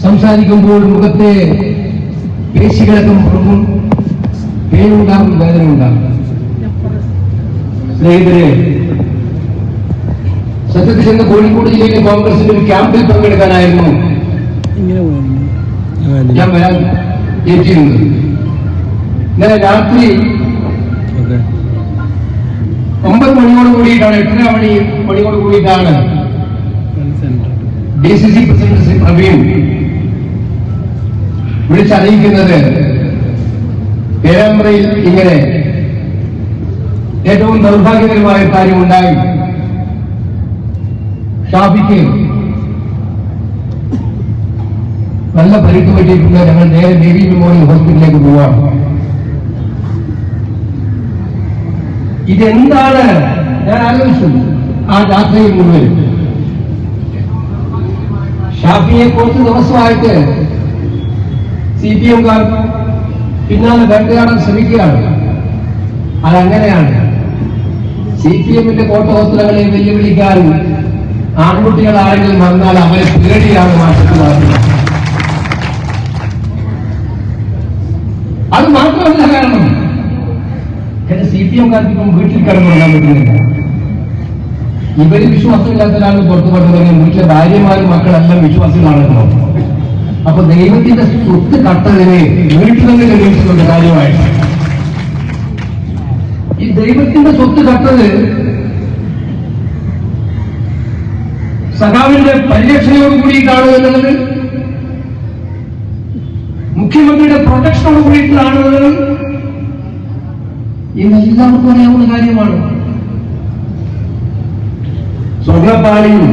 സംസാരിക്കുമ്പോൾ മുഖത്തെ പേശികളൊക്കെ മുറുകും, പേനുണ്ടാകും, വേദന ഉണ്ടാകും. സ്നേഹിതരെ, സത്യത്തിൽ ചെന്ന് കോഴിക്കോട് ജില്ലയിലെ കോൺഗ്രസിന്റെ ഒരു ക്യാമ്പിൽ പങ്കെടുക്കാനായിരുന്നു ഞാൻ വരാൻ ഏറ്റിരുന്നത്. ഇന്നലെ രാത്രി 9 മണിയോട് കൂടിയിട്ടാണ്, 8:30 മണിയോട് കൂടിയിട്ടാണ് DCC പ്രസിഡന്റ് ശ്രീ പ്രവീൺ വിളിച്ചറിയിക്കുന്നത് പേരാമ്പ്രയിൽ ഇങ്ങനെ ഏറ്റവും ദൗർഭാഗ്യകരമായ കാര്യമുണ്ടായി. ഷാഫിക്ക് നല്ല പരിക്ക് പറ്റിയിട്ടുണ്ട്, ഞങ്ങൾ നേരെ ദേവി മെമ്മോറിയൽ ഹോസ്പിറ്റലിലേക്ക് പോവാം. ഇതെന്താണ് ഞാൻ ആലോചിച്ചു ആ രാത്രിയിൽ മുഴുവൻ. ഷാഫിയെ കുറച്ച് ദിവസമായിട്ട് CPM-കാർ പിന്നാലെ വേട്ടയാടാൻ ശ്രമിക്കുകയാണ്. അതങ്ങനെയാണ്. CPM-ന്റെ കോട്ടവസ്ത്രങ്ങളെ വെല്ലുവിളിക്കാൻ ആൺകുട്ടികളാരെങ്കിലും വന്നാൽ അവരെ പേടിയാണ് മാറ്റുന്നത്. അത് മാത്രമല്ല കാരണം, CPM-കാർക്ക് ഇപ്പം വീട്ടിൽ കിടന്നുറങ്ങാൻ പറ്റുന്നില്ല. ഇവര് വിശ്വാസമില്ലാത്തവരാണ് പുറത്തു പറഞ്ഞത്. വീട്ടിലെ ഭാര്യമാരും മക്കളെല്ലാം വിശ്വാസികളാണല്ലോ. അപ്പൊ ദൈവത്തിന്റെ സ്വത്ത് കട്ടതിനെ വീട്ടിൽ തന്നെ ലഭിച്ചിട്ടുണ്ട് കാര്യമായിട്ട്. ഈ ദൈവത്തിന്റെ സ്വത്ത് കട്ടത് സഖാവിന്റെ പരിരക്ഷയോട് കൂടിയിട്ടാണ് എന്നുള്ളത്, മുഖ്യമന്ത്രിയുടെ പ്രൊട്ടക്ഷനോട് കൂടിയിട്ടാണ് എന്നുള്ളത് ഇന്നെല്ലാവർക്കും അറിയാവുന്ന കാര്യമാണ്. സ്വർണ്ണപ്പാളിയും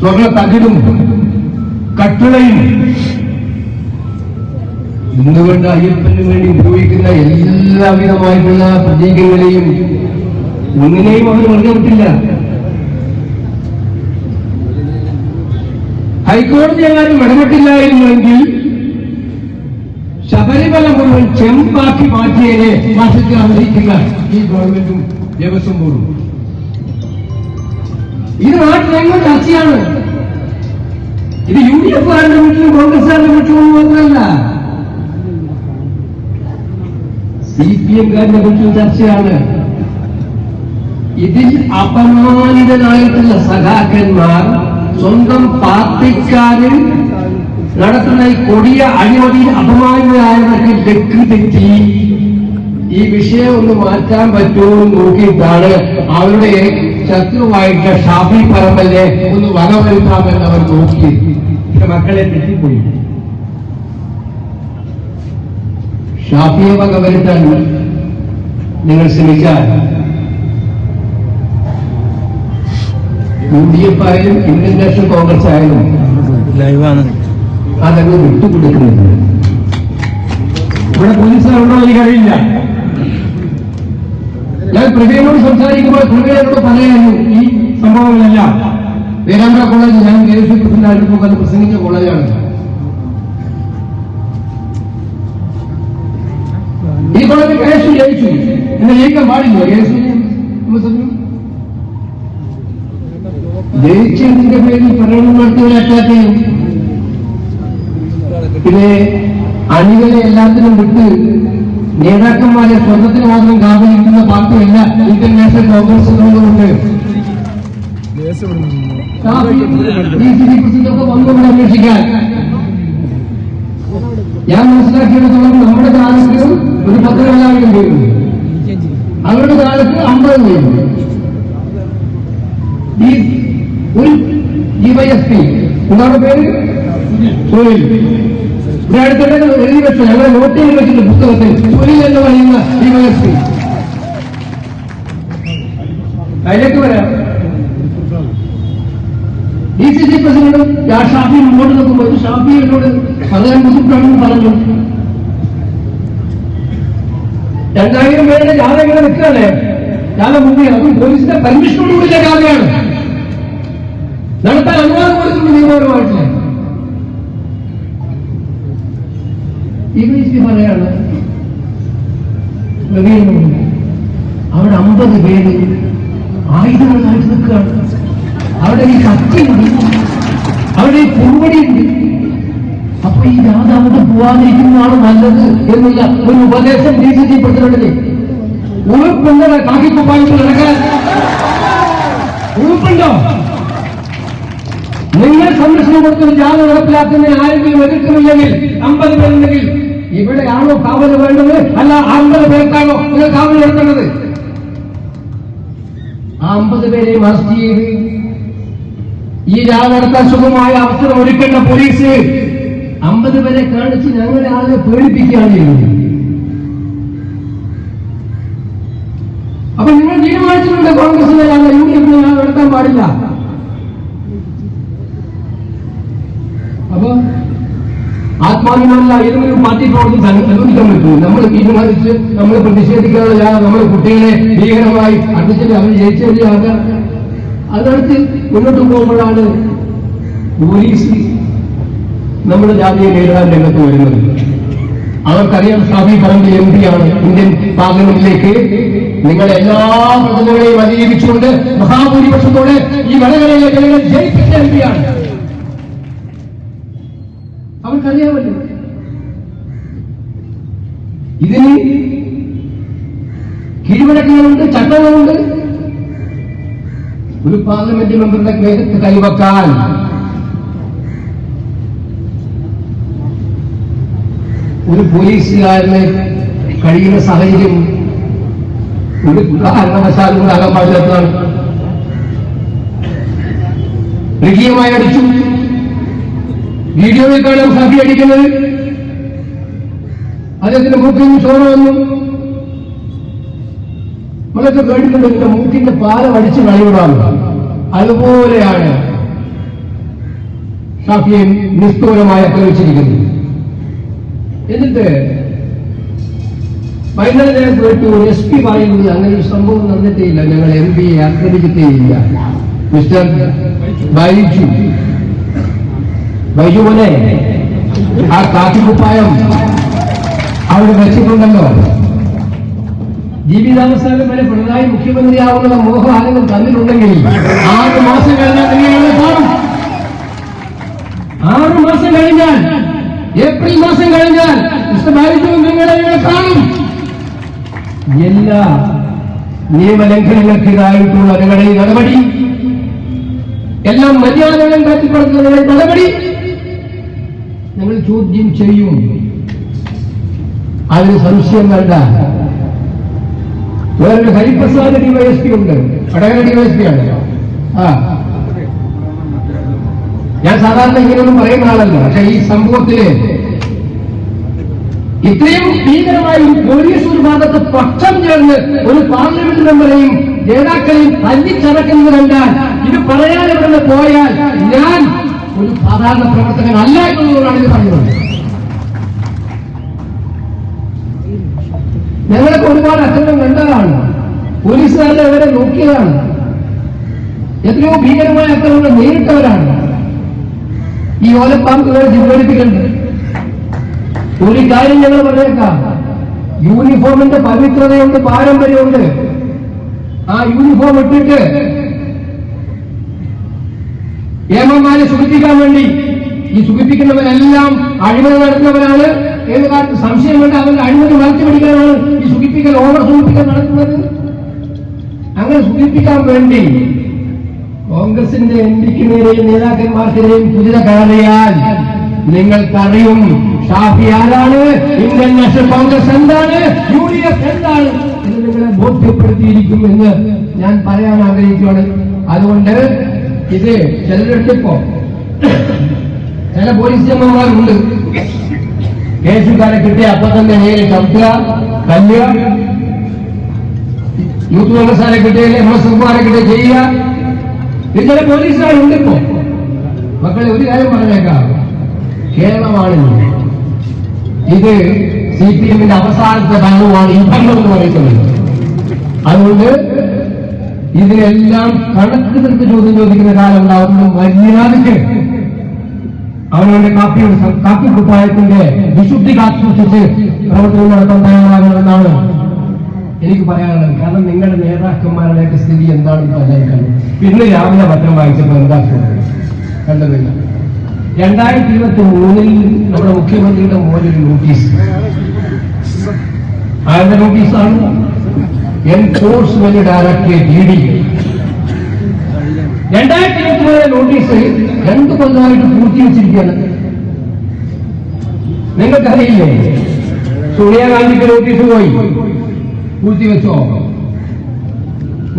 സ്വർണ്ണ തകിടും കട്ടിളയും ഇന്നുകൊണ്ട് അയ്യപ്പന് വേണ്ടി ഉപയോഗിക്കുന്ന എല്ലാവിധമായിട്ടുള്ള പ്രതീകങ്ങളെയും ഒന്നിനെയും അവർ വെറുതെ വിട്ടില്ല. ഹൈക്കോടതി എങ്ങാനും ഇടപെട്ടില്ലായിരുന്നുവെങ്കിൽ ശബരിമല മുഴുവൻ ചെമ്പാക്കി മാറ്റിയതിനെ മാസത്തിൽ ആഗ്രഹിക്കുന്ന ഈ ഗവൺമെന്റും ദേവസ്വം ബോർഡും. ഇത് നാട്ടിലെങ്ങും ചർച്ചയാണ്. ഇത് UDF-കാരുടെ വീട്ടിലും കോൺഗ്രസ്സുകാരുടെ വീട്ടിലും മാത്രമല്ല, CPM-കാരുടെ വീട്ടിലും ചർച്ചയാണ്. ഇതിൽ അപമാനിതനായിട്ടുള്ള സഖാക്കന്മാർ സ്വന്തം പാർട്ടിക്കാരിൽ നടത്തുന്ന ഈ കൊടിയ അഴിമതിയിൽ അപമാനിതരായവർക്ക് ലക്ക് തെറ്റി ഈ വിഷയം ഒന്ന് മാറ്റാൻ പറ്റുമോ നോക്കിയിട്ടാണ് അവരുടെ ശത്രുവായിട്ട് ഷാഫി പറമ്പലിനെ ഒന്ന് വകവരുത്താമെന്ന് അവർ നോക്കി. മക്കളെ തെറ്റിപ്പോയി. ഷാഫിയെ വകവരുത്താൻ നിങ്ങൾ ശ്രമിച്ചാൽ UDF ആയാലും ഇന്ത്യൻ നാഷണൽ കോൺഗ്രസ് ആയാലും അതങ്ങ് വിട്ടുകൊടുക്കുന്നില്ല. ഇവിടെ പോലീസുകാരുണ്ടോ എനിക്കറിയില്ല. ഞാൻ പ്രവീണോട് സംസാരിക്കുമ്പോൾ പ്രവീണോട് പറയായിരുന്നു ഈ സംഭവങ്ങളെല്ലാം. പേരാമ്പ്ര കോളേജ് ഞാൻ KSU പ്രസിഡന്റായിട്ട് പോകുന്നത് പ്രസംഗിച്ച കോളേജാണ്. ഈ കോളേജ് KSU ജയിച്ചു. എന്നെ ജയിക്കാൻ പാടില്ല. KSU ജയിച്ചതിന്റെ പേരിൽ പ്രകടനം നടത്തിയവരെ അറ്റാക്ക് ചെയ്യും. പിന്നെ അണികളെ എല്ലാത്തിനും വിട്ട് നേതാക്കന്മാരെ സ്വർണത്തിന് മാത്രം കാവലിരിക്കുന്ന പാർട്ടിയല്ല ഇന്ത്യൻ നാഷണൽ കോൺഗ്രസ് എന്നുള്ളതുകൊണ്ട് വന്നുകൊണ്ട് അന്വേഷിക്കാൻ ഞാൻ മനസ്സിലാക്കിയെടുത്തോളം നമ്മുടെ കാലത്ത് ഒരു 10,000 പേരുണ്ട്, അവരുടെ കാലത്ത് 50 പേരുണ്ട്. ഒരു DYSP എന്താണ് പേര്? സുനിൽ. ഇവിടെ അടുത്തിടെ എഴുതി വെച്ചു, ഞങ്ങളെ നോട്ട് ചെയ്ത് വെച്ചിട്ടുണ്ട് പുസ്തകത്തിൽ. സുനിൽ എന്ന് പറയുന്ന DYSP. അതിലേക്ക് വരാം. DCC പ്രസിഡന്റും ഷാഫി മുന്നോട്ട് നിൽക്കുമ്പോൾ ഷാഫി എന്നോട് പറയാൻ ബുദ്ധിമുട്ടാണെന്ന് പറഞ്ഞു. 2000 പേരുടെ ജാഥ ഇങ്ങനെ നിൽക്കുകയല്ലേ, ജാഥ മുന്നേ അതും പോലീസിന്റെ പെർമിഷനോടുകൂടിയ ജാഥയാണ്, നടത്താൻ അനുവാദം കൊടുത്തിട്ടുണ്ട് നിയമപരമായിട്ടില്ല. DYSP പറയാണ് അവിടെ 50 പേര് ആയുധങ്ങളായിട്ട് നിൽക്കുകയാണ്. അവിടെ ഈ കത്തിയുണ്ട്, അവിടെ ഈ പുൽവടിയുണ്ട്, പോവാതിരിക്കുന്നതാണ് നല്ലത് എന്നുള്ള ഒരു ഉപദേശം DCC പ്രസിഡന്റിന്. ഉറപ്പുണ്ടോ കാക്കിക്കുപ്പായത്തിൽ നടക്കാൻ? ഉറപ്പുണ്ടോ? നിങ്ങൾ സംരക്ഷണം കൊടുത്തൊരു ജാഥ നടപ്പിലാക്കുന്നതിന് ആരെങ്കിലും എതിർക്കുന്നില്ലെങ്കിൽ 50 പേരുണ്ടെങ്കിൽ ഇവിടെയാണോ കാവൽ വേണ്ടത്? അല്ല 50 പേർക്കാണോ നിങ്ങൾ കാവൽ നടത്തേണ്ടത്? ആ 50 പേരെയും അറസ്റ്റ് ചെയ്ത് ഈ ജാഥ നടത്താൻ സുഖമായ അവസരം ഒരുക്കേണ്ട പോലീസ് 50 പേരെ കാണിച്ച് ഞങ്ങളെ ആളെ പേടിപ്പിക്കുകയാണ് ചെയ്യുന്നത്. അപ്പൊ നിങ്ങൾ തീരുമാനിച്ചിട്ടുണ്ട് കോൺഗ്രസിനെ UDF നടത്താൻ പാടില്ല. അപ്പൊ ആത്മാഭിമാനമുള്ള ഏതെങ്കിലും പാർട്ടി പ്രവർത്തനം അനുവദിക്കാൻ പറ്റും. നമ്മൾ തീരുമാനിച്ച് നമ്മൾ പ്രതിഷേധിക്കാനുള്ള നമ്മുടെ കുട്ടികളെ ഭീകരമായി അടിച്ചിട്ട് അവർ ജയിച്ചവരെയാക അതിനടുത്ത് മുന്നോട്ട് പോകുമ്പോഴാണ് പോലീസ് നമ്മുടെ ജാതിയെ നേരിടാൻ രംഗത്ത് വരുന്നത്. അവർക്കറിയാം ഷാഫി പറമ്പിൽ MP ആണ്. ഇന്ത്യൻ പാർലമെന്റിലേക്ക് നിങ്ങളെ എല്ലാ പ്രശ്നങ്ങളെയും അതിജീവിച്ചുകൊണ്ട് മഹാഭൂരിപക്ഷത്തോടെ ഈ വടകരയിലെ ജനങ്ങൾ ജയിപ്പിച്ച MP ആണ്. അവർക്കറിയാമല്ലോ. ഇതിന് കീഴ്വഴക്കങ്ങളുണ്ട്, ചട്ടങ്ങളുണ്ട്. ഒരു പാർലമെന്റ് മെമ്പറുടെ മേഖത്ത് കൈവക്കാൻ ഒരു പോലീസുകാരന് കഴിയുന്ന സാഹചര്യം ഒരു കാരണവശാലും ഉണ്ടാകാൻ പാടില്ലാത്തതാണ്. മൃഗീയമായി അടിച്ചു. വീഡിയോയിൽ കാണാൻ ഷാഫി അടിക്കുന്നത്. അദ്ദേഹത്തിന്റെ മൂക്കിൽ നിന്ന് ചോര വന്നു. നമ്മളൊക്കെ കേട്ടിട്ടുണ്ട് എന്റെ മൂക്കിന്റെ പാലം അടിച്ച് കളിവിടാണ്. അതുപോലെയാണ് ഷാഫിയെ നിഷ്ഠൂരമായി ആക്രമിച്ചിരിക്കുന്നത്. എന്നിട്ട് വൈകുന്നേരം ഞാൻ കേട്ടു SP പറയുന്നത് അങ്ങനെ ഒരു സംഭവം നടന്നിട്ടേയില്ല, ഞങ്ങൾ MPയെ ആക്രമിച്ചിട്ടേയില്ല. മിസ്റ്റർ ബൈജുമോനെ, ആ കാക്കിക്കുപ്പായം അവിടെ വെച്ചിട്ടുണ്ടല്ലോ. ജീവിതാവസാനം വരെ പിണറായി മുഖ്യമന്ത്രിയാവുന്ന മോഹം ആരെങ്കിലും തന്നിട്ടുണ്ടെങ്കിൽ 6 മാസം കഴിഞ്ഞാൽ നിങ്ങളെ കാണും. 6 മാസം കഴിഞ്ഞാൽ, ഏപ്രിൽ മാസം കഴിഞ്ഞാൽ മിസ്റ്റർ ബൈജു നിങ്ങളെ കാണും. എല്ലാ നിയമലംഘനങ്ങൾക്കെതിരായിട്ടുള്ള നിങ്ങളുടെ നടപടി, എല്ലാം മര്യാദകൾ കാറ്റിപ്പടുത്തുന്ന നടപടി ഞങ്ങൾ ചോദ്യം ചെയ്യും. അതിന് സംശയം വേണ്ട. വേറൊരു ഹരിപ്രസാദ് DYSP ഉണ്ട്, വടകര DYSP ആണ്. ഞാൻ സാധാരണ ഇങ്ങനെയൊന്നും പറയുന്ന ആളല്ല. പക്ഷെ ഈ സംഭവത്തില് ഇത്രയും ഭീകരമായ ഒരു പോലീസ് ഒരു ഭാഗത്ത് പക്ഷം ചേർന്ന് ഒരു പാർലമെന്റ് മെമ്പറെയും നേതാക്കളെയും തല്ലിച്ചടക്കുന്നത് കണ്ടാൽ, ഇത് പറയാൻ എവിടെ പോയാൽ ഞാൻ ഒരു സാധാരണ പ്രവർത്തകൻ അല്ല എന്നുള്ളതാണ് ഇത് പറയുന്നത്. ഞങ്ങളൊക്കെ ഒരുപാട് അക്രമം കണ്ടതാണ്. പോലീസുകാരുടെ അവരെ നോക്കിയതാണ്. എത്രയോ ഭീകരമായ അക്രമങ്ങൾ നേരിട്ടവരാണ്. ഈ ഓലപ്പാമ്പുകളെ ജിമ്മടിപ്പിക്കേണ്ടത്. ഒരു കാര്യം ഞങ്ങൾ പറഞ്ഞേക്കാം, യൂണിഫോമിന്റെ പവിത്രതയുണ്ട്, പാരമ്പര്യമുണ്ട്. ആ യൂണിഫോം ഇട്ടിട്ട് ഏമാന്മാരെ സുഖിപ്പിക്കാൻ വേണ്ടി ഈ സുഖിപ്പിക്കുന്നവരെല്ലാം അഴിമതി നടത്തുന്നവരാണ്. ഏത് കാലത്ത് സംശയം വേണ്ട, അവരുടെ അഴിമതി വളർത്തി പിടിക്കാനാണ് ഈ സുഖിപ്പിക്കൽ, ഓവർ സുഖിപ്പിക്കൽ നടത്തുന്നത്. അങ്ങനെ സുഖിപ്പിക്കാൻ വേണ്ടി കോൺഗ്രസിന്റെ MPക്ക് നേരെയും നേതാക്കന്മാർക്കെതിരെയും കുതിര കയറിയാൽ നിങ്ങൾക്കറിയും ഷാഫി ആരാണ്, ഇന്ത്യൻ നാഷണൽ കോൺഗ്രസ് എന്താണ്, UDF എന്താണ് എന്ന് നിങ്ങളെ ബോധ്യപ്പെടുത്തിയിരിക്കും എന്ന് ഞാൻ പറയാൻ ആഗ്രഹിക്കുകയാണ്. അതുകൊണ്ട് ഇത് ചിലരെടുത്തിപ്പോ ചില പോലീസ് ചെമ്മന്മാരുണ്ട്, കേസുകാരെ കിട്ടിയ അപ്പൊ തന്നെ നേരെ ചവിട്ടുക, തല്ലുക. യൂത്ത് കോൺഗ്രസ്സാരെ കിട്ടിയല്ലേ MSFമാരെ കിട്ടിയ ചെയ്യുക. ഇത് ചില പോലീസുകാരുണ്ട് ഇപ്പോ. മക്കളെ ഒരു കാര്യം പറഞ്ഞേക്കാം, കേരളമാണ് ഇത്. CPMന്റെ അവസാനത്തെ ഭരണമാണ് ഈ ഭരണം എന്ന് പറയുന്നത്. അതുകൊണ്ട് ഇതിനെല്ലാം കണക്ക് തീർത്ത് ചോദ്യം ചോദിക്കുന്ന കാലം ഉണ്ടാവുന്നു. മര്യാദയ്ക്ക് അവനവന്റെ കാപ്പിക്കുപ്പായത്തിന്റെ വിശുദ്ധി കാത്തുസൂക്ഷിച്ച് പ്രവർത്തനം നടത്താൻ തയ്യാറാകണമെന്നാണ് എനിക്ക് പറയാനുള്ളത്. കാരണം നിങ്ങളുടെ നേതാക്കന്മാരുടെയൊക്കെ സ്ഥിതി എന്താണെന്ന് പറയാൻ കഴിയും. പിന്നെ രാവിലെ പത്രം വായിച്ചപ്പോൾ എന്താ കണ്ടതില്ല. 2023 നമ്മുടെ മുഖ്യമന്ത്രിയുടെ മോനൊരു നോട്ടീസ്, ആരുടെ നോട്ടീസാണ്? എൻഫോഴ്സ്മെന്റ് ഡയറക്ടറേറ്റ് ED 2023 നോട്ടീസ് 2 കൊല്ലമായിട്ട് പൂർത്തിവെച്ചിരിക്കുകയാണ്. നിങ്ങൾക്കറിയില്ലേ? സോണിയാഗാന്ധിക്ക് നോട്ടീസ് പോയി, പൂർത്തിവെച്ചോ?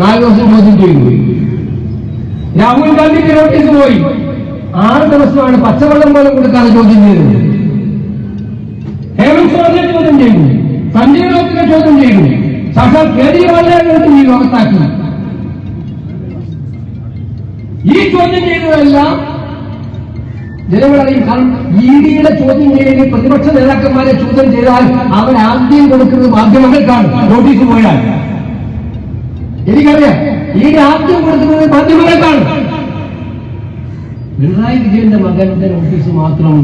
4 ദിവസം ചോദ്യം ചെയ്തു. രാഹുൽ ഗാന്ധിക്ക് നോട്ടീസ് പോയി, 6 ദിവസമാണ് പച്ചവെള്ളം പോലും കൊടുക്കാതെ ചോദ്യം ചെയ്തത്. ഹേമന്ത് സോറനെ ചോദ്യം ചെയ്തു, സഞ്ജയ് റൌത്തിനെ ചോദ്യം ചെയ്തു, സാക്ഷാൽ കേജ്രിവാളിനെ ചോദ്യം ചെയ്തു, അകത്താക്കി. ഈ ചോദ്യം ചെയ്തതെല്ലാം ജനങ്ങളറിയും. കാരണം EDയുടെ ചോദ്യം ചെയ്യലിൽ പ്രതിപക്ഷ നേതാക്കന്മാരെ ചോദ്യം ചെയ്താൽ അവരാദ്യം കൊടുക്കുന്നത് മാധ്യമങ്ങൾക്കാണ്. നോട്ടീസ് പോയാൽ എനിക്കറിയാം, ED ആദ്യം കൊടുക്കുന്നത് മാധ്യമങ്ങൾക്കാണ്. പിണറായി വിജയന്റെ മകന്റെ നോട്ടീസ് മാത്രം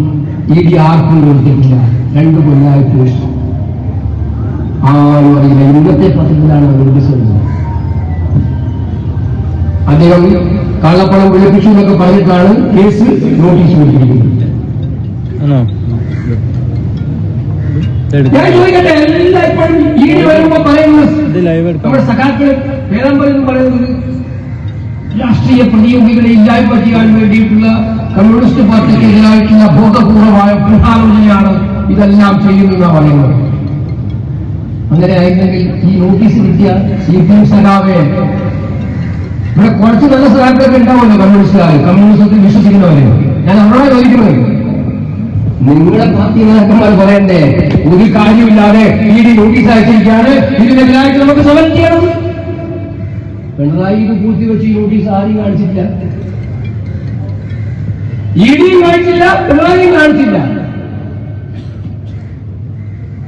ED ആർക്കും കൊടുത്തിട്ടില്ല. 2 കൊല്ലമായിട്ട് ആരും അറിയില്ല. ഇന്നത്തെ പത്രത്തിലാണ് നോട്ടീസ് വരുന്നത്. അദ്ദേഹം കള്ളപ്പണം വെളുപ്പിച്ചു എന്നൊക്കെ പറഞ്ഞിട്ടാണ് കേസ് നോട്ടീസ് കൊടുത്തിരിക്കുന്നത്. ഞാൻ ചോദിക്കട്ടെ, എല്ലാ ഇപ്പോഴും ED വരുമ്പോ പറയുന്നത് നമ്മുടെ സഖാക്കൾ വേദാമ്പരം പറയുന്നത് രാഷ്ട്രീയ പ്രതിയോഗികളെ ഇല്ലായ്മ ചെയ്യാൻ വേണ്ടിയിട്ടുള്ള കമ്മ്യൂണിസ്റ്റ് പാർട്ടിക്ക് എതിരായിട്ടുള്ള ബോധപൂർവമായ പ്രധാനമന്ത്രിയാണ് ഇതെല്ലാം ചെയ്യുന്നതെന്നാണ് പറയുന്നത്. അങ്ങനെ ആയിരുന്നെങ്കിൽ ഈ നോട്ടീസ് കിട്ടിയ CPM സഖാവെ, ഇവിടെ കുറച്ച് നല്ല സഖാക്കളൊക്കെ ഉണ്ടാവുമല്ലോ കമ്മ്യൂണിസ്റ്റുകാർ, കമ്മ്യൂണിസത്തിൽ വിശ്വസിക്കുന്നവര്. ഞാൻ അവരോട് ചോദിക്കുന്നത്, നിങ്ങളുടെ പാർട്ടി നേതാക്കന്മാർ പറയണ്ടേ ഒരു കാര്യമില്ലാതെ ED നോട്ടീസ് അയച്ചിരിക്കുകയാണ്, ഇതിനെതിരായിട്ട് നമുക്ക് സമരം ചെയ്യണം. പിണറായി ഇത് പൂർത്തിവെച്ച് ഈ നോട്ടീസ് ആരും കാണിച്ചില്ല, EDയും കാണിച്ചില്ല, പിണറായിയും കാണിച്ചില്ല.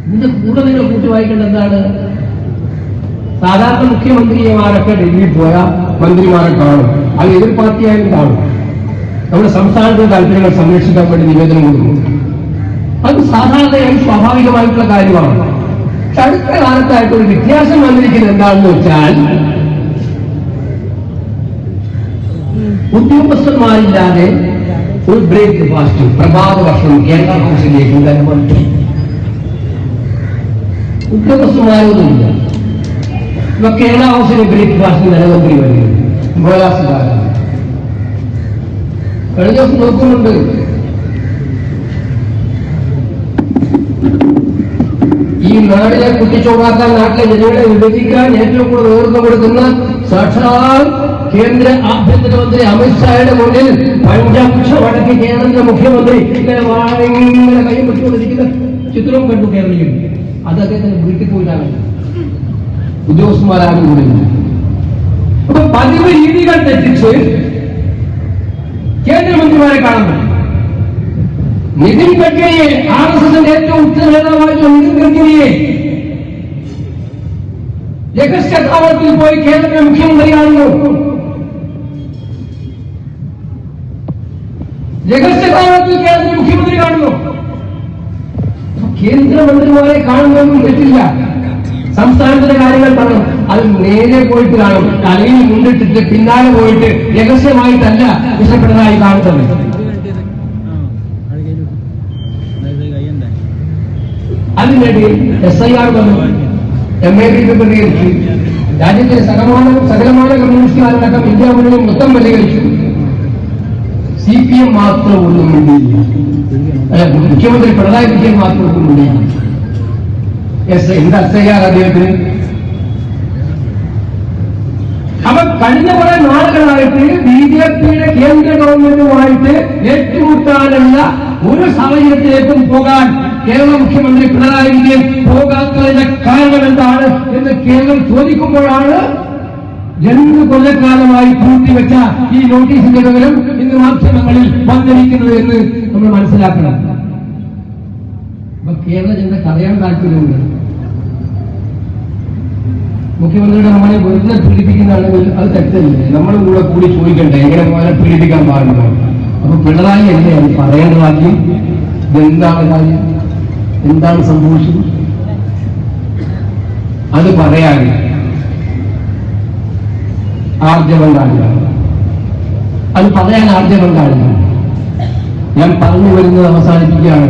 ഇതിന്റെ കൂടെ നിങ്ങൾ കൂട്ടി വായിക്കേണ്ട എന്താണ്? സാധാരണ മുഖ്യമന്ത്രിമാരൊക്കെ ഡൽഹിയിൽ പോയാൽ മന്ത്രിമാരെ കാണും, അത് എതിർ പാർട്ടിയായാലും കാണും. നമ്മുടെ സംസ്ഥാനത്തെ താല്പര്യങ്ങൾ സംരക്ഷിക്കാൻ വേണ്ടി നിവേദനം കൊടുക്കും. അത് സാധാരണയായി സ്വാഭാവികമായിട്ടുള്ള കാര്യമാണ്. പക്ഷെ അടുത്ത കാലത്തായിട്ട് ഒരു വ്യത്യാസം വന്നിരിക്കുന്നത് എന്താണെന്ന് വെച്ചാൽ, ഉദ്യോഗസ്ഥന്മാരില്ലാതെ ഒരു ബ്രേക്ക് ഫാസ്റ്റ് പ്രഭാത ഭക്ഷണം കേരള ഹൗസിലേക്ക് അനുമതി. ഉദ്യോഗസ്ഥന്മാരൊന്നുമില്ല. ഇപ്പൊ കേരള ഹൗസിലെ ബ്രേക്ക്ഫാസ്റ്റ് ധനമന്ത്രി വരികയാണ്, ഗോലാസുകാരൻ. കഴിഞ്ഞ ദിവസം നോക്കുന്നുണ്ട്, ഈ നാടിനെ കുട്ടിച്ചോടാക്കാൻ, നാട്ടിലെ ജനങ്ങളെ വിഭജിക്കാൻ ഏറ്റവും കൂടുതൽ നേതൃത്വം കൊടുക്കുന്ന സാക്ഷാൽ കേന്ദ്ര ആഭ്യന്തരമന്ത്രി അമിത്ഷായുടെ മുന്നിൽ പഞ്ചപക്ഷ വടക്ക് കേരളത്തിലെ മുഖ്യമന്ത്രി ഇങ്ങനെ കൈ വെച്ചുകൊണ്ടിരിക്കുന്ന ചിത്രവും കണ്ടു കേരളീയൻ. അത് അദ്ദേഹത്തിന് വീട്ടിൽ പോയിട്ടാണ്, ഉദ്യോഗസ്ഥന്മാരാരും കൂടില്ല. അപ്പൊ പതിവ് രീതികൾ തെറ്റിച്ച് കേന്ദ്രമന്ത്രിമാരെ കാണാൻ പറ്റും. നിതിൻ ഗഡ്കരിയെ, RSSന്റെ ഏറ്റവും ഉച്ച നേതാവായിട്ടുള്ള നിതിൻ ഗഡ്കരിയെ രഹസ്യത്താവളത്തിൽ പോയി കേന്ദ്ര മുഖ്യമന്ത്രി കാണുന്നു. രഹസ്യത്താവളത്തിൽ കേന്ദ്ര മുഖ്യമന്ത്രി കാണുന്നു. കേന്ദ്രമന്ത്രിമാരെ കാണുന്നതൊന്നും തെറ്റില്ല. സംസ്ഥാനത്തിന്റെ കാര്യങ്ങൾ പറയണം, അത് നേരെ പോയിട്ട് കാണും. തലയിൽ മുണ്ടിട്ടിട്ട് പിന്നാലെ പോയിട്ട് രഹസ്യമായിട്ടല്ല ഇഷ്ടപ്പെട്ടതായി കാണുന്നത്. അതിനിടെ SIR വന്നു, MAP പ്രതികരിച്ചു, രാജ്യത്തിലെ സകലമായ കമ്മ്യൂണിസ്റ്റുകാരടക്കം ഇന്ത്യ മുഴുവൻ മൊത്തം പ്രതികരിച്ചു. CPM മാത്രം ഒന്നും വേണ്ടിയില്ല, മുഖ്യമന്ത്രി പിണറായി വിജയൻ മാത്രം ഒന്നും വേണ്ടിയില്ല. എന്താ SIR അദ്ദേഹത്തിന്? അപ്പൊ കഴിഞ്ഞ കുറെ നാളുകളായിട്ട് BJPയുടെ കേന്ദ്ര ഗവൺമെന്റുമായിട്ട് ഏറ്റുമുട്ടാനുള്ള ഒരു സാഹചര്യത്തിലേക്കും പോകാൻ കേരള മുഖ്യമന്ത്രി പിണറായി വിജയൻ പോകാത്തതിന്റെ കാരണം എന്താണ് എന്ന് കേരളം ചോദിക്കുമ്പോഴാണ് 2 കൊല്ലക്കാലമായി പൂർത്തിവെച്ച ഈ നോട്ടീസിന്റെ വിവരം ഇന്ന് മാധ്യമങ്ങളിൽ വന്നിരിക്കുന്നത് എന്ന് നമ്മൾ മനസ്സിലാക്കണം. അപ്പൊ കേരള ജനത അറിയാൻ താല്പര്യമുണ്ട്. മുഖ്യമന്ത്രിയുടെ നമ്മളെ വെറുതെ പീഡിപ്പിക്കുന്നതാണെങ്കിൽ അത് തെറ്റല്ലേ? നമ്മളും കൂടെ കൂടി ചോദിക്കണ്ടേ എങ്ങനെ പോലെ പീഡിപ്പിക്കാൻ പാടുണ്ടോ? അപ്പൊ പിണറായി അല്ലേ അത് പറയേണ്ടതാക്കി? എന്താണ് കാര്യം, എന്താണ് സംഭവിച്ചത്? അത് പറയാൻ ആർജവം കാണില്ല, അത് പറയാൻ ആർജവം കാണില്ല. ഞാൻ പറഞ്ഞു വരുന്നത് അവസാനിപ്പിക്കുകയാണ്.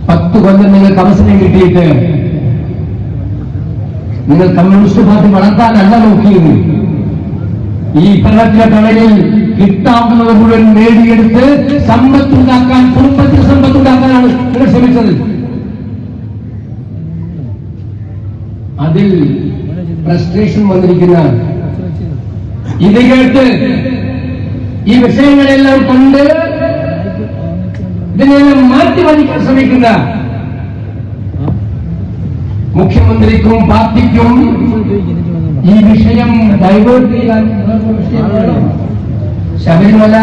10 കൊല്ലം നിങ്ങൾക്ക് അവസരം കിട്ടിയിട്ട് നിങ്ങൾ കമ്മ്യൂണിസ്റ്റ് പാർട്ടി വളർത്താനല്ല നോക്കിയത്. ഈ ഭരണത്തിലെ തണലിൽ കിട്ടാവുന്നത് മുഴുവൻ നേടിയെടുത്ത് സമ്പത്തുണ്ടാക്കാൻ, കുടുംബത്തിൽ സമ്പത്തുണ്ടാക്കാനാണ് നിങ്ങൾ ശ്രമിച്ചത്. അതിൽ ഫ്രസ്ട്രേഷൻ വന്നിരിക്കുന്ന, ഇത് കേട്ട് ഈ വിഷയങ്ങളെല്ലാം കൊണ്ട് ഇതിനെല്ലാം മാറ്റിമറിക്കാൻ ശ്രമിക്കുന്ന മുഖ്യമന്ത്രിക്കും പാർട്ടിക്കും ഈ വിഷയം ഡൈവേർട്ട് ചെയ്യാൻ ശബരിമല,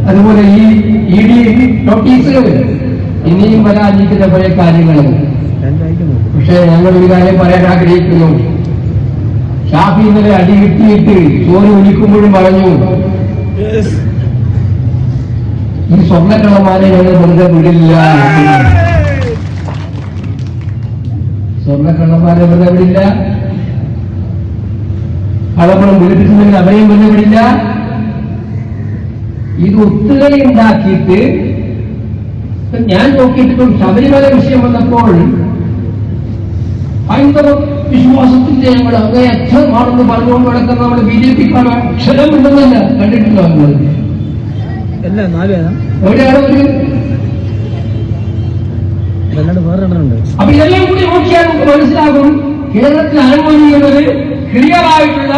അതുപോലെ ഈ ED നോട്ടീസ് ഇനിയും വരാനിരിക്കുന്ന പല കാര്യങ്ങൾ. പക്ഷേ ഞങ്ങൾ ഒരു കാര്യം പറയാൻ ആഗ്രഹിക്കുന്നു. ഷാഫി ഇന്നലെ അടി കിട്ടിയിട്ട് ചോറ് ഒലിക്കുമ്പോഴും പറഞ്ഞു, ഈ സ്വർണ്ണക്കള്ളന്മാരെ ഞങ്ങൾ വെറുതെ വിടില്ല, സ്വർണ്ണക്കള്ളന്മാരെ വെറുതെ വിടില്ല, കള്ളപ്പണം വിളിപ്പിച്ചിട്ടുണ്ടെങ്കിൽ അവരെയും വെറുതെ വിടില്ല. ഇത് ഒത്തുകളിയുണ്ടാക്കിയിട്ട് ഞാൻ നോക്കിയിട്ട് ശബരിമല വിഷയം വന്നപ്പോൾ ഹൈന്ദവ വിശ്വാസത്തിന്റെ ഞങ്ങൾ അങ്ങേയറ്റമാണെന്ന് പറഞ്ഞുകൊണ്ട് കിടക്കുന്ന നമ്മുടെ BJP അക്ഷരം ഉണ്ടെന്നല്ല കണ്ടിട്ടില്ല. എവിടെയാണ് ഒരു അപ്പൊ ഇതെല്ലാം കൂടി നോക്കിയാൽ നമുക്ക് മനസ്സിലാകും കേരളത്തിൽ അരങ്ങൊഴിയുന്നത് ക്ലിയറായിട്ടുള്ള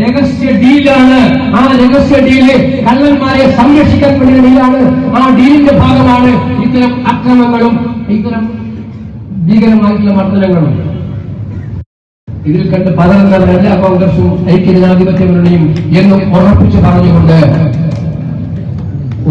രഹസ്യ ഡീലാണ്. ആ രഹസ്യ ഡീല് കള്ളന്മാരെ സംരക്ഷിക്കാൻ വേണ്ടിയ ഡീലാണ്. ആ ഡീലിന്റെ ഭാഗമാണ് ഇത്തരം അക്രമങ്ങളും ഇത്തരം ഭീകരമായിട്ടുള്ള മർദ്ദനങ്ങളും. ഇതിൽ കണ്ട് പതറുന്നവർ എല്ലാ കോൺഗ്രസും ഐക്യജനാധിപത്യ മുന്നണിയും എന്നും ഉറപ്പിച്ചു പറഞ്ഞുകൊണ്ട്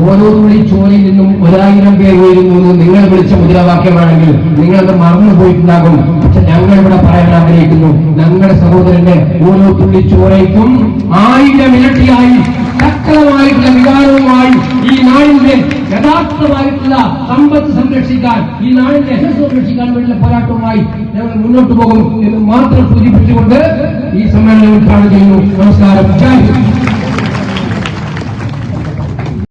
ഓരോ തുള്ളി ചോരയിൽ നിന്നും 1000 പേർ വീഴുന്നു എന്ന് നിങ്ങൾ വിളിച്ച മുദ്രാവാക്യമാണെങ്കിൽ നിങ്ങളത് മറന്നുപോയിട്ടുണ്ടാകും. പക്ഷെ ഞങ്ങൾ ഇവിടെ പറയാൻ ആഗ്രഹിക്കുന്നു, ഞങ്ങളുടെ സഹോദരന്റെ ഓരോ തുള്ളി ചോരയ്ക്കും 1000 ഇരട്ടിയായി ശക്തമായിട്ടുള്ള വികാരവുമായി ഈ നാടിന്റെ യഥാർത്ഥമായിട്ടുള്ള സമ്പത്ത് സംരക്ഷിക്കാൻ, ഈ നാടിന്റെ യശസ് സംരക്ഷിക്കാൻ വേണ്ടിയുള്ള പോരാട്ടവുമായി ഞങ്ങൾ മുന്നോട്ട് പോകും എന്ന് മാത്രം സൂചിപ്പിച്ചുകൊണ്ട് ഈ സമ്മേളനം ഉദ്ഘാടനം ചെയ്യുന്നു. നമസ്കാരം.